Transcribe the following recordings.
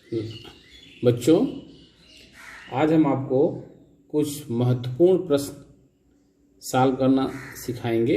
बच्चों, आज हम आपको कुछ महत्वपूर्ण प्रश्न सॉल्व करना सिखाएंगे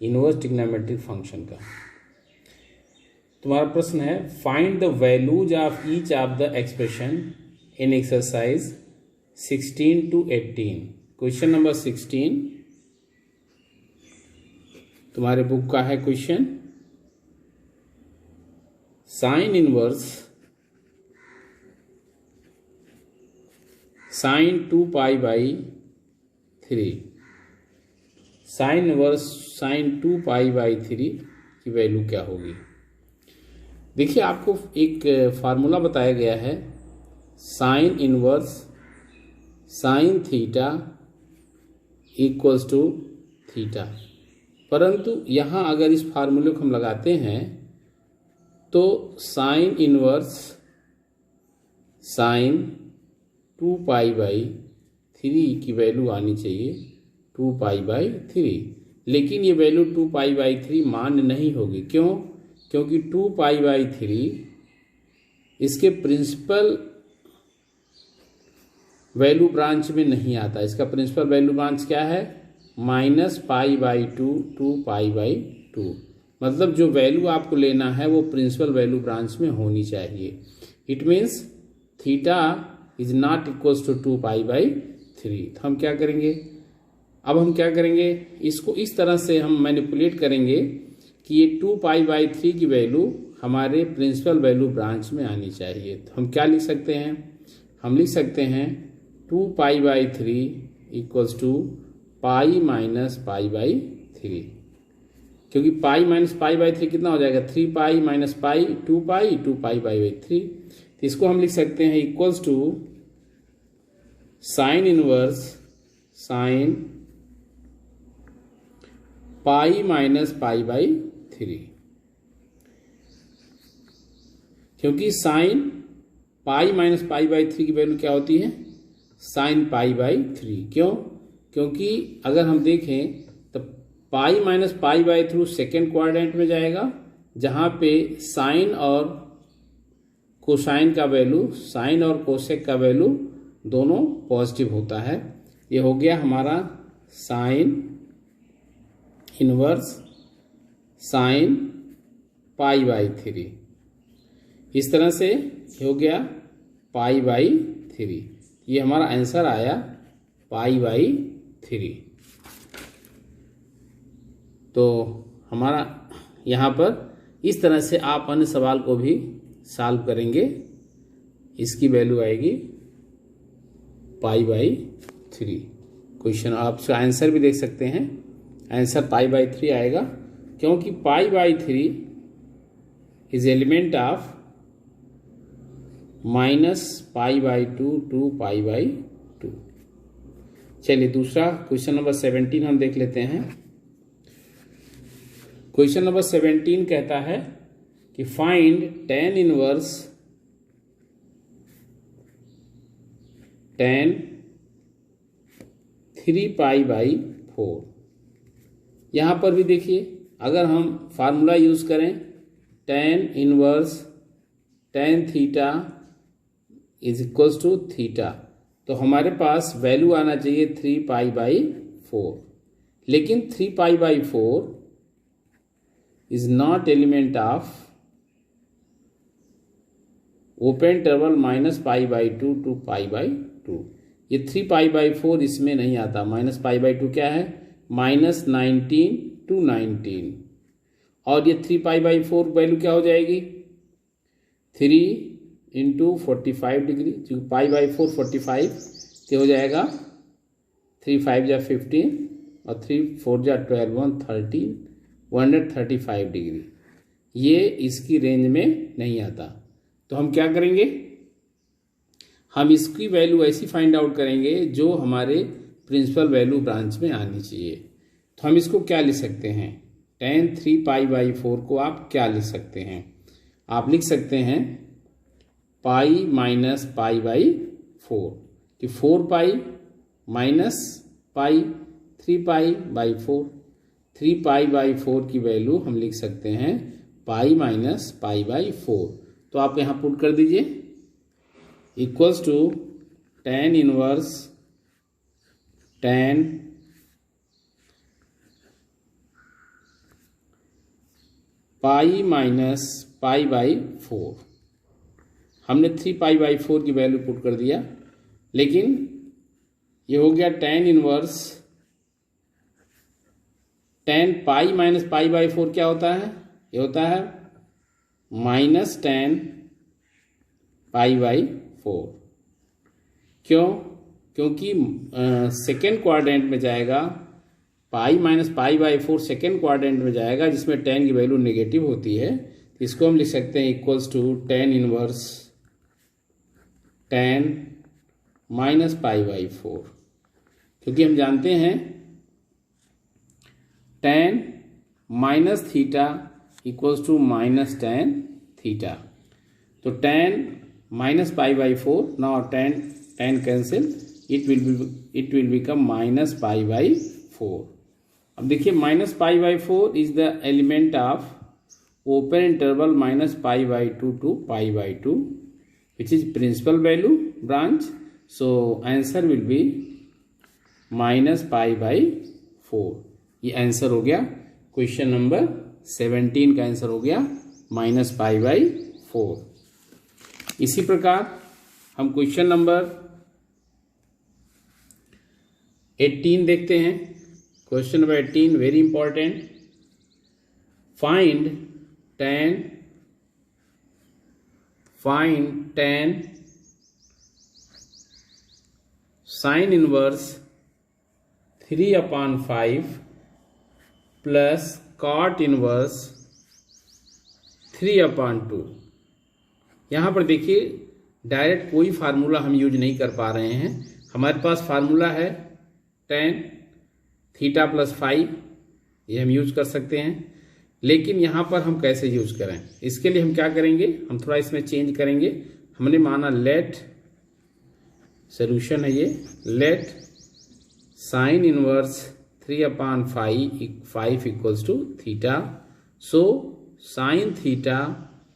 इनवर्स ट्रिग्नोमेट्रिक फंक्शन का। तुम्हारा प्रश्न है, find the values of each of the expression in exercise 16 to 18। Question number 16 तुम्हारे बुक का है question. Sine inverse sine 2π/3, sine inverse sine 2π/3 की वैल्यू क्या होगी। देखिए, आपको एक फार्मूला बताया गया है, sine inverse sine theta equals to theta. परंतु यहाँ अगर इस फार्मूले को हम लगाते हैं तो साइन इनवर्स साइन 2π/3 की वैल्यू आनी चाहिए 2π/3, लेकिन ये वैल्यू 2π/3 मान्य नहीं होगी। क्यों? क्योंकि 2π/3 इसके प्रिंसिपल वैल्यू ब्रांच में नहीं आता। इसका प्रिंसिपल वैल्यू ब्रांच क्या है? -π/2 2π/2। मतलब जो वैल्यू आपको लेना है वो प्रिंसिपल वैल्यू ब्रांच में होनी चाहिए। It means theta is not equals to 2π/3। तो हम क्या करेंगे, अब हम क्या करेंगे, इसको इस तरह से हम मैनिपुलेट करेंगे कि ये 2π/3 की वैल्यू हमारे प्रिंसिपल वैल्यू ब्रांच में आनी चाहिए। तो हम क्या लिख सकते हैं? हम लिख सकते हैं 2π/3 इक्वल्स टू π-π/3, क्योंकि π-π/3 कितना हो जाएगा? 3π - π 2π 2π/3। तो इसको हम लिख सकते हैं equals to sine inverse sine π - π/3, क्योंकि साइन π - π/3 की वैल्यू क्या होती है? साइन π/3। क्यों? क्योंकि अगर हम देखें तो π - π/3 सेकेंड क्वाड्रेंट में जाएगा, जहां पे साइन और कोसाइन का वैल्यू, साइन और कोसेक का वैल्यू दोनों पॉजिटिव होता है। ये हो गया हमारा साइन इनवर्स साइन π/3। इस तरह से हो गया π/3। ये हमारा आंसर आया π/3। तो हमारा यहाँ पर इस तरह से आप अन्य सवाल को भी सॉल्व करेंगे। इसकी वैल्यू आएगी π/3। क्वेश्चन आप इसका आंसर भी देख सकते हैं, आंसर π/3 आएगा, क्योंकि π/3 इज एलिमेंट ऑफ -π/2 2π/2। चलिए दूसरा क्वेश्चन नंबर 17 हम देख लेते हैं। क्वेश्चन नंबर 17 कहता है कि फाइंड tan इनवर्स tan 3π/4। यहाँ पर भी देखिए, अगर हम फार्मूला यूज करें tan inverse tan theta is equals to theta, तो हमारे पास वैल्यू आना चाहिए 3π/4। लेकिन 3π/4 is not element of open interval -π/2 to π/2। ये 3π/4 इसमें नहीं आता। -π/2 क्या है? -19 to 19। और ये 3π/4 वैल्यू क्या हो जाएगी? 3 × 45 डिग्री, जो π/4 45 के हो जाएगा। 3 5 जा 15 और 3 4 जा 12 1 13 135 डिग्री। ये इसकी रेंज में नहीं आता। तो हम क्या करेंगे, हम इसकी वैल्यू ऐसी फाइंड आउट करेंगे जो हमारे प्रिंसिपल वैल्यू ब्रांच में आनी चाहिए। तो हम इसको क्या लिख सकते हैं? tan 3π/4 को आप क्या लिख सकते हैं? आप लिख सकते हैं π - π/4, कि 4π - π 3π/4। 3π/4 की वैल्यू हम लिख सकते हैं π - π/4। तो आप यहाँ पुट कर दीजिए equals to tan inverse tan pi minus pi by 4। हमने 3 पाई/4 की वैल्यू पुट कर दिया, लेकिन ये हो गया tan inverse tan pi minus पाई/4 क्या होता है? ये होता है माइनस tan पाई/4। क्यों? क्योंकि सेकेंड क्वाड्रेंट में जाएगा, पाई माइनस पाई/4 सेकेंड क्वाड्रेंट में जाएगा, जिसमें tan की वैल्यू नेगेटिव होती है। तो इसको हम लिख सकते हैं equals to tan inverse tan minus पाई/4, क्योंकि हम जानते हैं tan माइनस theta equals to minus tan theta. तो tan माइनस पाई/4, now tan cancel, it will become minus पाई/4। अब देखिए माइनस पाई/4 is the element of open interval minus पाई/2 टू पाई/2, which is principal value branch. So answer will be minus पाई/4। ये आंसर हो गया क्वेश्चन नंबर 17 का आंसर हो गया माइनस पाई/4। इसी प्रकार हम क्वेश्चन नंबर 18 देखते हैं। Question number 18 very important. Find tan sine inverse 3/5 plus cot inverse 3/2। यहाँ पर देखिए डायरेक्ट कोई फार्मूला हम यूज नहीं कर पा रहे हैं। हमारे पास फार्मूला है tan थीटा प्लस 5, ये हम यूज कर सकते हैं, लेकिन यहाँ पर हम कैसे यूज करें, इसके लिए हम क्या करेंगे, हम थोड़ा इसमें चेंज करेंगे। हमने माना लेट, सोल्यूशन है ये, let sine inverse 3/5 equals to theta. So sine theta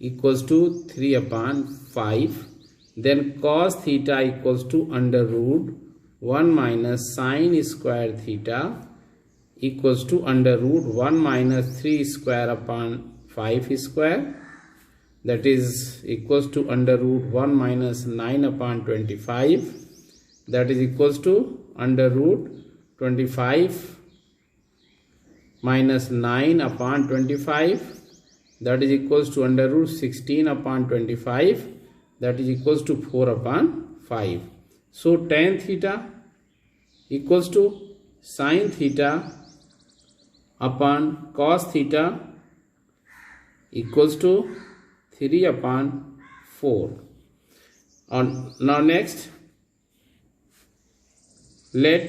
equals to 3/5, then cos theta equals to under root 1 minus sine square theta equals to under root 1 minus 3 square upon 5 square, that is equals to under root 1 minus 9/25, that is equals to under root 25 minus 9/25, that is equals to under root 16/25, that is equals to 4/5. So tan theta equals to sin theta upon cos theta equals to 3/4. And now next, let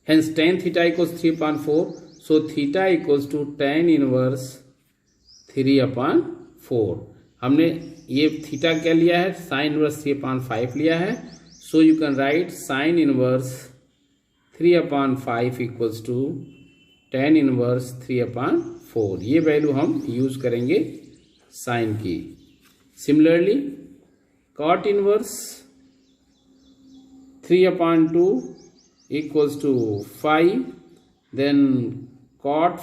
hence tan theta equals 3/4. So theta equals to tan inverse 3/4. हमने ये theta क्या लिया है, sine inverse 3/5 लिया है। So you can write sine inverse 3/5 equals to tan inverse 3/4। ये value हम use करेंगे साइन की। Similarly cot inverse 3/2 equals to 5, then cot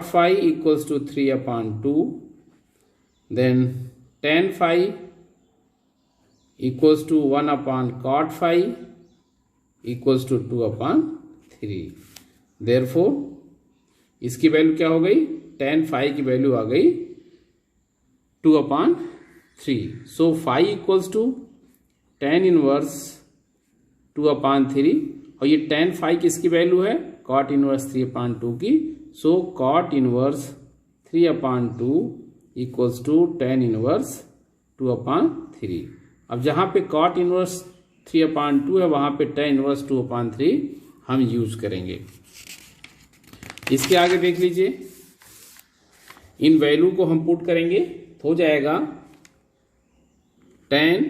5 equals to 3/2, then tan 5 equals to 1/cot 5 equals to 2/3। Therefore इसकी value क्या हो गई, tan 5 की value आ गई 2/3। सो 5 इक्वल्स टू tan इनवर्स 2/3, और ये tan 5 किसकी वैल्यू है, cot इनवर्स 3/2 की। सो cot inverse 3/2 equals to tan inverse 2/3। अब जहां पे cot इनवर्स 3/2 है, वहां पे tan इनवर्स 2/3 हम यूज करेंगे। इसके आगे देख लीजिए, इन वैल्यू को हम पुट करेंगे तो हो जाएगा tan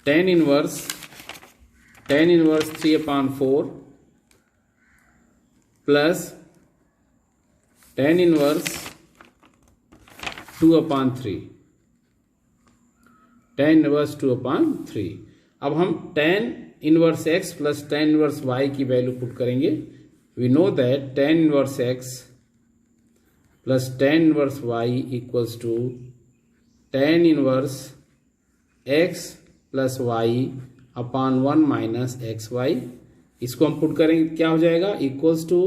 inverse 3/4 plus tan inverse 2/3, tan inverse 2/3। अब हम tan inverse x plus tan inverse y की वैल्यू पुट करेंगे। We know that tan inverse x plus tan inverse y equals to tan inverse x plus y upon 1 minus x y. इसको हम put करेंगे, क्या हो जाएगा, equals to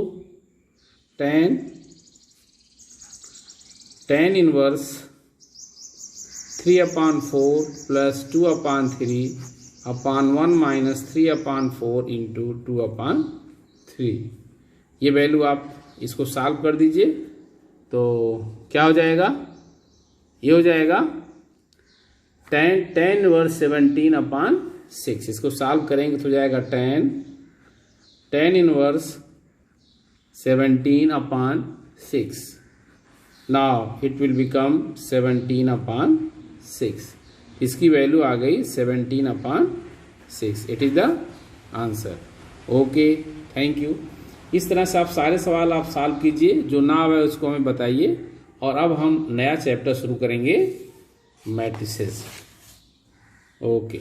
tan inverse 3/4 plus 2/3 upon 1 minus 3/4 into 2/3। ये value आप इसको solve कर दीजिए तो क्या हो जाएगा, ये हो जाएगा tan इनवर्स 17/6। इसको सॉल्व करेंगे तो जाएगा tan inverse 17/6। Now it will become 17/6। इसकी वैल्यू आ गई 17/6। It is the answer. Okay, thank you. इस तरह से आप सारे सवाल आप सॉल्व कीजिए, जो ना आए उसको हमें बताइए। और अब हम नया चैप्टर शुरू करेंगे, मैट्रिसेस। ओके।